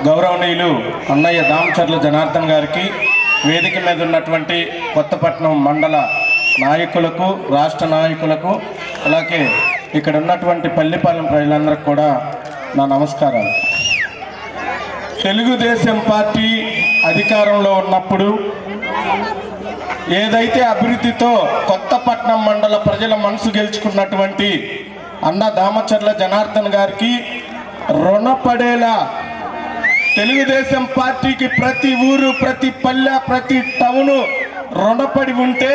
గౌరవనీయులు అన్నయ్య దామచర్ల జనార్దన్ గారికి, వేదిక మీద ఉన్నటువంటి కొత్తపట్నం మండల నాయకులకు, రాష్ట్ర నాయకులకు, అలాగే ఇక్కడ ఉన్నటువంటి పల్లిపాలెం ప్రజలందరికీ కూడా నా నమస్కారాలు. తెలుగుదేశం పార్టీ అధికారంలో ఉన్నప్పుడు ఏదైతే అభివృద్ధితో కొత్తపట్నం మండల ప్రజల మనసు గెలుచుకున్నటువంటి అన్న దామచర్ల జనార్దన్ గారికి రుణపడేలా తెలుగుదేశం పార్టీకి ప్రతి ఊరు, ప్రతి పల్లె, ప్రతి టౌను రుణపడి ఉంటే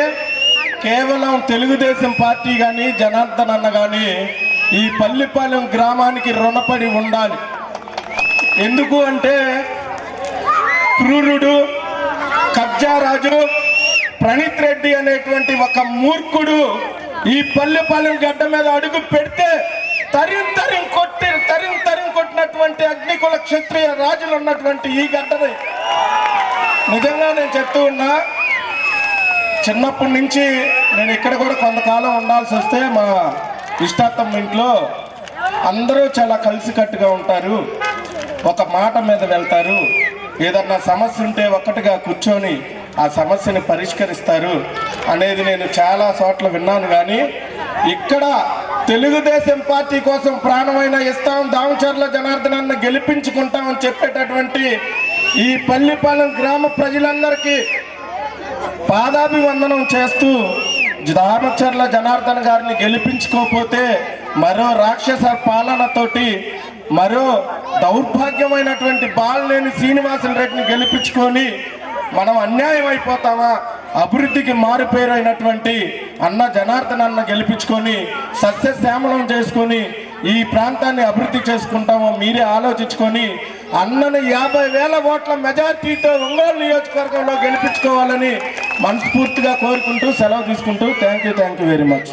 కేవలం తెలుగుదేశం పార్టీ కానీ జనార్దన్ అన్న కానీ ఈ పల్లిపాలెం గ్రామానికి రుణపడి ఉండాలి. ఎందుకు అంటే క్రూరుడు కబ్జారాజు ప్రణీత్ రెడ్డి అనేటువంటి ఒక మూర్ఖుడు ఈ పల్లిపాలెం గడ్డ మీద అడుగు పెడితే తరిం కొట్టినటువంటి అగ్నికుల క్షత్రియ రాజులు ఉన్నటువంటి ఈ గడ్డని నిజంగా నేను చెప్తూ ఉన్నా. చిన్నప్పటి నుంచి నేను ఇక్కడ కూడా కొంతకాలం ఉండాల్సి వస్తే మా ఇష్టాత్తమ్మ ఇంట్లో అందరూ చాలా కలిసికట్టుగా ఉంటారు, ఒక మాట మీద వెళ్తారు, ఏదన్నా సమస్య ఉంటే ఒక్కటిగా కూర్చొని ఆ సమస్యని పరిష్కరిస్తారు అనేది నేను చాలా చోట్ల విన్నాను. కానీ ఇక్కడ తెలుగుదేశం పార్టీ కోసం ప్రాణమైన ఇస్తాం, దామచర్ల జనార్దన్ అన్న గెలిపించుకుంటామని చెప్పేటటువంటి ఈ పల్లిపాలెం గ్రామ ప్రజలందరికీ పాదాభివందనం చేస్తూ దామచర్ల జనార్దన్ గారిని గెలిపించుకోకపోతే మరో రాక్షస పాలనతోటి, మరో దౌర్భాగ్యమైనటువంటి బాలినేని శ్రీనివాసన్ రెడ్డిని గెలిపించుకొని మనం అన్యాయం అయిపోతామా? అభివృద్ధికి మారుపేరైనటువంటి అన్న జనార్దన్ అన్న గెలిపించుకొని సస్యశ్యామలం చేసుకొని ఈ ప్రాంతాన్ని అభివృద్ధి చేసుకుంటామో మీరే ఆలోచించుకొని అన్నని 50,000 ఓట్ల మెజార్టీతో ఒంగోలు నియోజకవర్గంలో గెలిపించుకోవాలని మనస్ఫూర్తిగా కోరుకుంటూ సెలవు తీసుకుంటూ థ్యాంక్ యూ వెరీ మచ్.